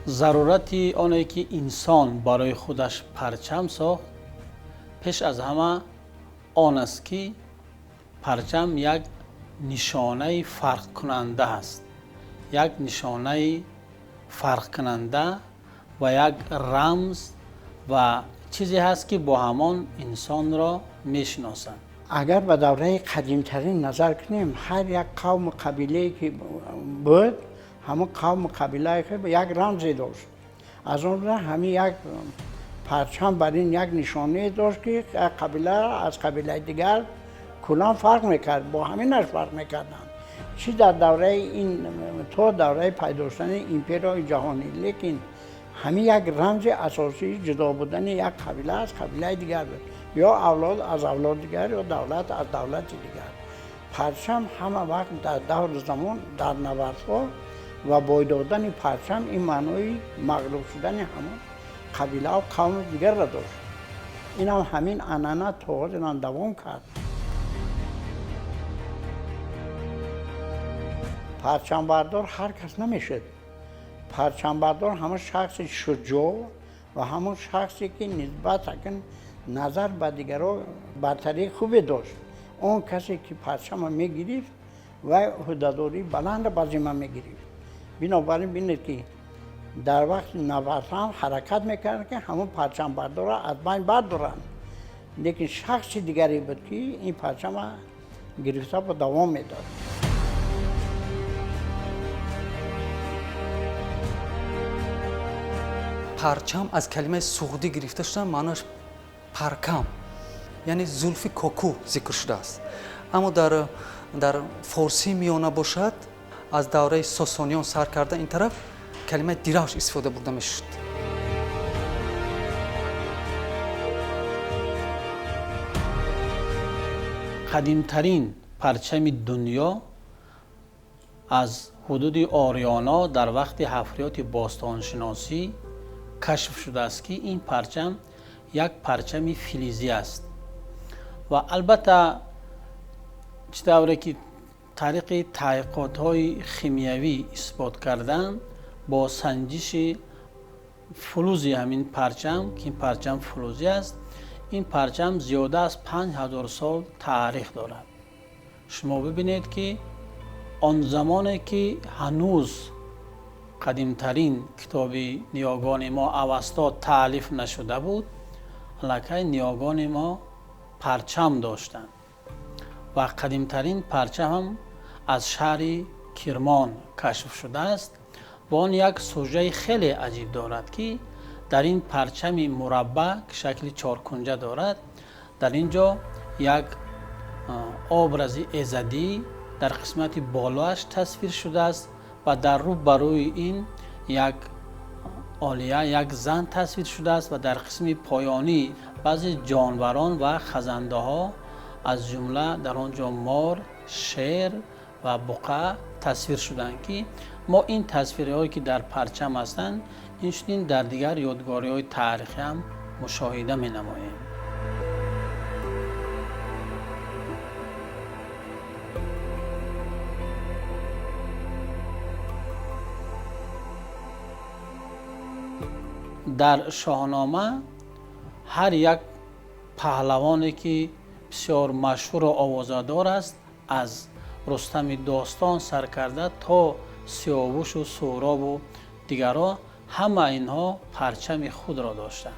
зарурати оне ки инсон барои худаш парчам сохт, пеш аз ҳама он аст ки парчам як нишонаи фарқкунанда аст. як нишонаи фарқкунанда ва як рамз ва чизе ҳаст ки бо ҳамон инсонро мешиносад. اگر به دوره قدیمترین نظر کنیم، هر یک قوم و قبیله که بود، همون قوم و قبیله که یک رمزی داشت. از اون را همین یک پرچم بر این یک نشانه داشت که قبیله از قبیله دیگر کلان فرق میکرد، با همینش فرق میکردن. چی در دوره این تو دوره پیدا شدن امپرای جهانی، لیکن همین یک رمز اساسی جدا بودن یک قبیله از قبیله دیگر بود، یا اولاد از اولاد دیگر یا دولت از دولت دیگر. پرچم همه وقت در دور زمان در نبردها و بوی دادن پرچم این معنای مغلوب شدن همون قبیله و قوم دیگر را داشت. این هم همین عنعنه تا دوام کرد. پرچم بردار هر کس نمیشد. پرچم بردار همون شخص شجاع و همون شخصی که نسبت نظر به دیگران برتری خوبی داشت. اون کسی که پرچم میگیرید و عهده‌داری بلند به ذمه میگیرید. بنابراین ببینید که در وقت نبرد هم حرکت میکرد که همون پرچم بردار را از بین بردارن. لیکن شخص دیگری بود که این پرچم گرفته و دوام میداد. پرچم از کلمه سعودی گرفته شده، معناش پرکم، یعنی زلف کوکو ذکر شده است. اما در فارسی میانه باشد، از دوره ساسانیان سر کرده این طرف کلمه دیراش استفاده برده میشد. قدیمترین پرچم دنیا از حدود آریانا در وقت حفریات باستانشناسی کشف شده است که این پرچم یک پرچم فلزی است و البته چطوری که طریق تحقیقات های شیمیایی اثبات کردن با سنجش فلز همین پرچم که این پرچم فلزی است، این پرچم زیاده از 5000 سال تاریخ دارد. شما ببینید که آن زمانی که هنوز قدیمترین کتاب نیاگان ما اوستا تالیف نشده بود، لکه نیاگان ما پرچم داشتند و قدیمترین پرچم هم از شهر کرمان کشف شده است. با آن یک سوژه خیلی عجیب دارد که در این پرچم مربع که شکل چارکنجه دارد، در اینجا یک ابراز ایزدی در قسمت بالایش تصویر شده است و در روبروی این یک عالیه، یک زن تصویر شده است و در قسم پایانی بعضی جانوران و خزنده ها از جمله در آنجا مار، شیر و بقع تصویر شدند که ما این تصویرهایی که در پرچم هستند این در دیگر یادگاری های تاریخی هم مشاهده می نماییم. در شاهنامه هر یک پهلوانی که بسیار مشهور و آوازه‌دار است، از رستم داستان سر کرده تا سیاوش و سهراب و دیگران، همه اینها پرچم خود را داشتند.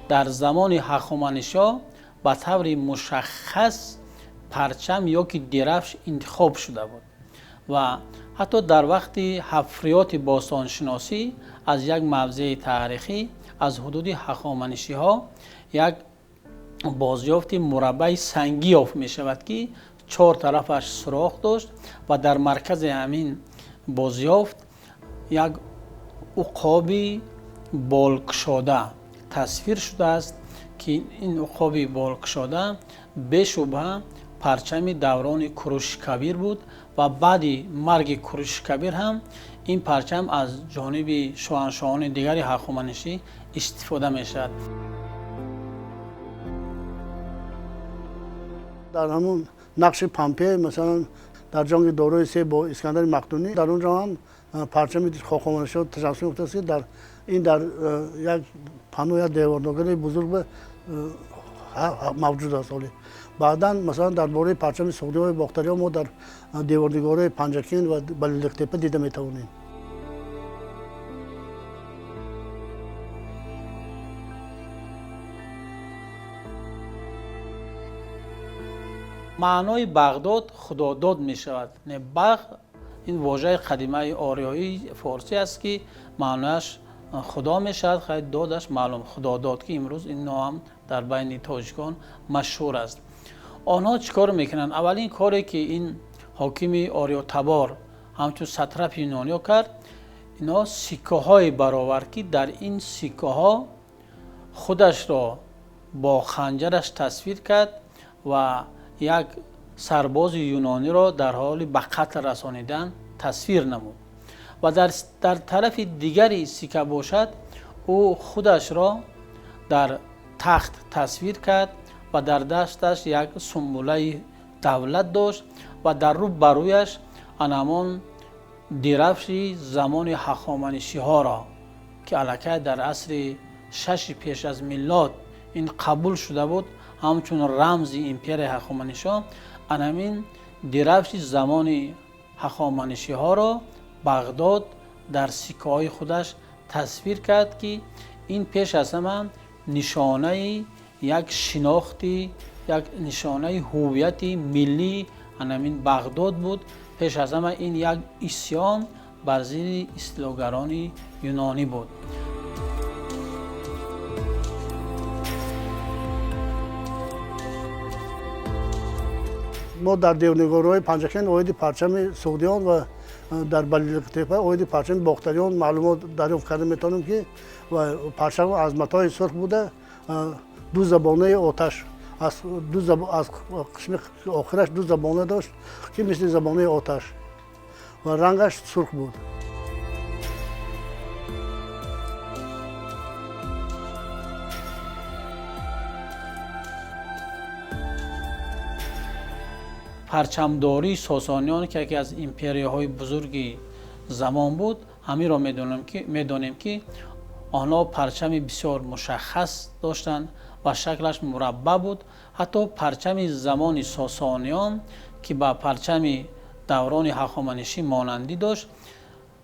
در زمان هخامنشی‌ها به طور مشخص پرچم یا که درفش انتخاب شده بود و حتی در وقت حفریات باستانشناسی از یک موضع تاریخی از حدود هخامنشی‌ها یک بازیافت مربع سنگی یافت می شود که 4 طرفش سوراخ داشت و در مرکز همین بازیافت یک عقاب بالگشاده تصویر شده است که این عقاب بالگشاده به شبهه парчами даврони Куруши Кабир буд ва баъди марги Куруши Кабир ҳам ин парчам аз ҷониби шоҳаншоҳони дигари ҳахоманишӣ истифода мешавад. дар ҳамун нақши Помпей масалан дар ҷанги дорои се бо Искандари Мақтунӣ дар онҷо ҳам парчами ҳахоманишиҳо таҷассус ёфтааст ки дар як панӯ як деворногари бузург мавҷуд аст. баъдан масалан дар бораи парчами суғдиҳои бохтариҳо мо дар деворнигорҳои Панҷакин ва Балилиқтепа дида метавонем. маънои Бағдод худодод мешавад. Бағ ин воҷаи қадимаи ориёии форсӣ аст ки маънояш худо мешавад, хай додаш маълум худодод ки имрӯз ин ном дар байни тоҷикон машҳур аст. онҳо чӣ кор мекунанд? Аввалин коре ки ин ҳокими ориётабор ҳамчун сатрапи юнониё кард, ино сиккаҳое баровард ки дар ин сиккаҳо худашро бо ханҷараш тасвир кард ва як сарбози юнониро дар ҳоли ба қатл расонидан тасвир намуд. ва дар тарафи дигари сикка бошад, ӯ худашро дар тахт тасвир кард ва дар дасташ як сумбулаи давлат дошт ва дар рӯ ба рӯяш анамон дирафши замони ҳахоманишиҳоро ки аллакай дар асри 6 пеш аз миллод ин қабул шуда буд ҳамчун рамзи империяи ҳахоманишиҳо, анамин дирафши замони ҳахоманишиҳоро Бағдод дар сиккаҳои худаш тасвир кард ки ин пеш аз ҳама нишонаи як шинохти, як нишонаи ҳуввияти миллии анамин Бағдод буд. пеш аз ҳама ин як исьён бар зидди истилогарони юнонӣ буд. мо дар деворнигорҳои Панҷакин оиди парчами суғдиён ва дар Балилиқтепа оиди парчами бохтариён маълумот дарёфт карда метавонем ки парчам аз матои сурх буда ду забонаи оташ аз қисми охираш ду забона дошт ки мисли забонаи оташ ва рангаш сурх буд. парчамдории Сосониён ки яке аз империяҳои бузурги замон буд, ҳаминро медонем ки онҳо парчами бисёр мушаххас доштанд ва шаклаш мурабба буд. ҳатто парчами замони Сосониён ки ба парчами даврони ҳахоманишӣ монандӣ дошт,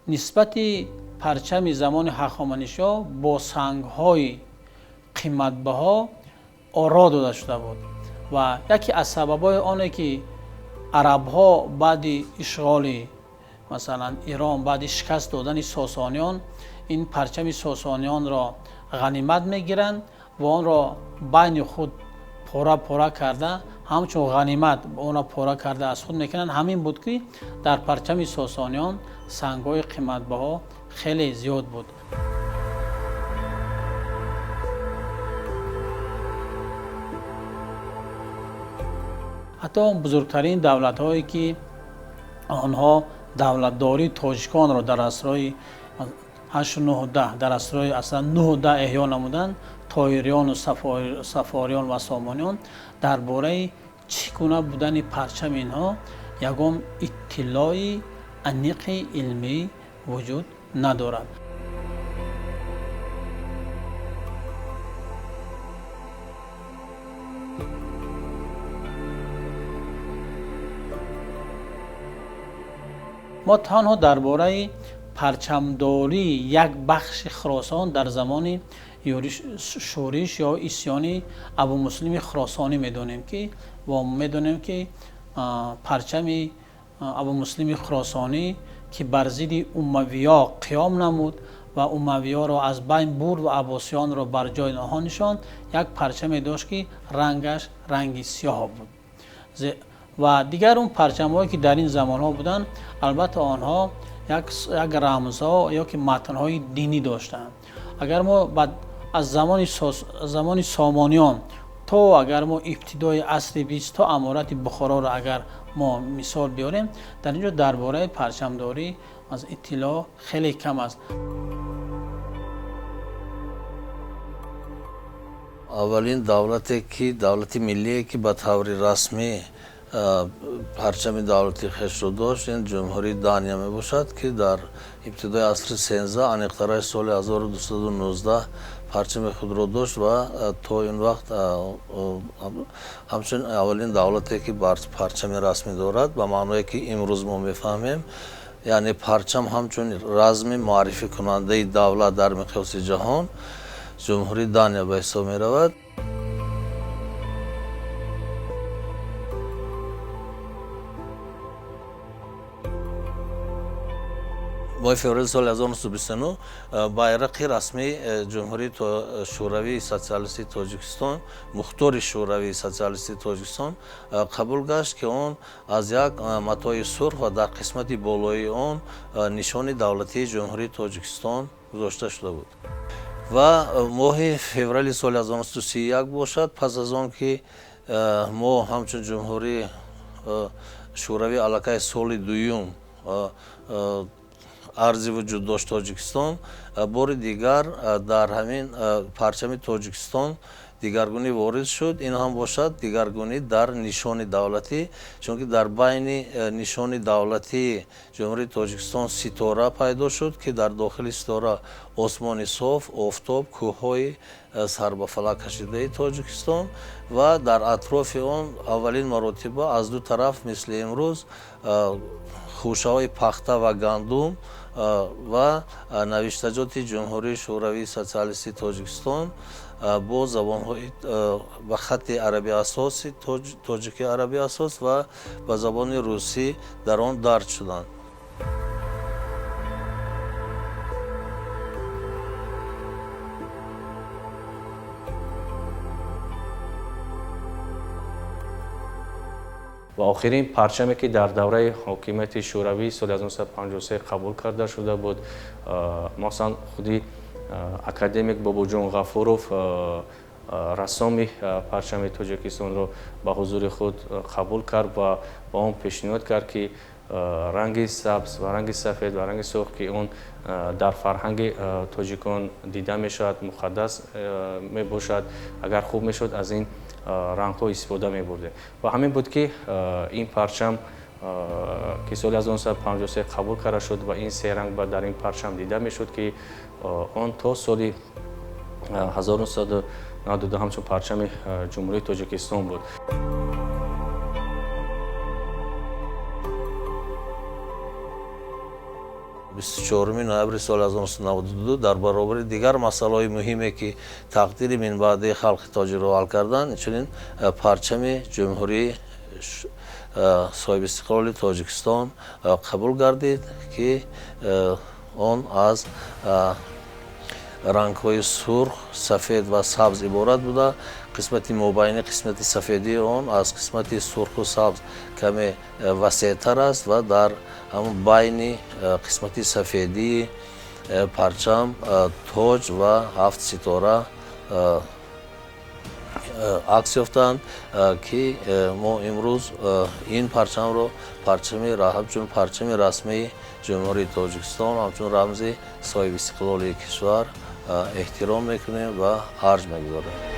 нисбати парчами замони ҳахоманишиҳо бо сангҳои қиматбаҳо оро дода шуда буд. ва яке аз сабабҳои оне ки арабҳо баъди ишғоли масалан Ирон, баъди шикаст додани Сосониён, ин парчами Сосониёнро ғанимат мегиранд ва онро байни худ пора карда, ҳамчун ғанимат онро пора карда аз худ мекунанд. ҳамин буд ки дар парчами Сосониён сангҳои қиматбаҳо хеле зиёд буд. ҳатто бузургтарин давлатҳое ки онҳо давлатдории тоҷиконро дар асрҳои 8-9-10 дар асрҳои аслан 9-10 эҳё намуданд, тоириёну сафориён ва сомониён, дар бораи чӣ гуна будани парчами инҳо ягон иттилои аниқи илмӣ вуҷуд надорад. мо танҳо дар бораи парчамдории як бахши Хӯросон дар замони шӯриш ё исьёни Абумуслими Хӯросонӣ медонем ки парчами Абумуслими Хӯросонӣ ки бар зидди умавиё қиём намуд ва умавиёро аз байн бурд ва аббосиёнро бар ҷои онҳо нишонд, як парчаме дошт ки рангаш ранги сиёҳ буд. ва дигар он парчамҳое ки дар ин замонҳо буданд, албатта онҳо як рамзҳо ё ки матнҳои динӣ доштанд. агар мо аз замони Сомониён то агар мо ибтидои асри 20 аморати бухороро агар мо мисол биёрем, дар инҷо дар бораи парчамдорӣ аз иттилоъ хеле кам аст. аввалин давлате ки давлати миллие ки ба таври расмӣ парчами давлати хешро дошт, ин ҷумҳурии Дания мебошад, ки дар ибтидои асри 13 аниқтараи соли 1219 парчами худро дошт ва то ин вақт ҳамчун аввалин давлате ки парчами расмӣ дорад, ба маъное ки имрӯз мо мефаҳмем. яъне парчам ҳамчун разми муаррификунандаи давлат дар миқёси ҷаҳон ҷумҳурии Дания ба ҳисоб меравад. моҳи феврали соли 1929 байрақи расмии ҷумҳурии шӯравии социалистии Тоҷикистон, мухтори шӯравии социалистии Тоҷикистон қабул гашт, ки он аз як матои сурх ва дар қисмати болоии он нишони давлатии ҷумҳурии Тоҷикистон гузошта шуда буд. ва моҳи феврали соли 1931 бошад, пас аз он ки мо ҳамчун ҷумҳурии шӯравӣ аллакай соли дуюм арзи вуҷуд дошт Тоҷикистон, бори дигар дар ҳамин парчами Тоҷикистон дигаргунӣ ворид шуд. ин ҳам бошад дигаргунӣ дар нишони давлатӣ, чунки дар байни нишони давлатии ҷумҳурии Тоҷикистон ситора пайдо шуд, ки дар дохили ситора осмони соф, офтоб, кӯҳҳои сарбафалак кашидаи Тоҷикистон ва дар атрофи он аввалин маротиба аз ду тараф мисли имрӯз хушаҳои пахта ва гандум ва навиштаҷоти ҷумҳурии шӯравии социалистии Тоҷикистон бо забонҳои ба хатти араби асоси тоҷики араби асос ва ба забони русӣ дар он дарҷ шуданд. ва охирин парчаме ки дар давраи ҳокимияти шӯравии соли 1953 қабул карда шуда буд, масалан худи академик Бобоҷон Ғафуров рассоми парчами Тоҷикистонро ба ҳузури худ қабул кард ва ба он пешниҳод кард, ки ранги сабз ва ранги сафед ва ранги сух, ки он дар фарҳанги тоҷикон дида мешавад, муқаддас мебошад, агар хуб мешуд аз ин рангҳо истифода мебурдем. ва ҳамин буд ки ин парчам ки соли 1953 қабул карда шуд ва ин се ранг дар ин парчам дида мешуд, ки он то соли 1992 ҳамчун парчами ҷумҳурии Тоҷикистон буд. 24 ноябри соли 1992 дар баробари дигар масъалаҳои муҳиме ки тақдири минбаъди халқи тоҷиро ҳал карданд, инчунин парчами ҷумҳурии соҳиби истиқлоли Тоҷикистон қабул гардид, ки он аз рангҳои сурх, сафед ва сабз иборат буда, қисмати мобайни қисмати сафедии он аз қисмати сурху сабз каме васеътар аст ва дар ҳамон байни қисмати сафедии парчам тоҷ ва 7 ситора акс ёфтанд, ки мо имрӯз ин парчамро ҳамчун парчами расмии ҷумҳурии Тоҷикистон, ҳамчун рамзи соҳиби истиқлоли кишвар эҳтиром мекунем ва арҷ мегузорем.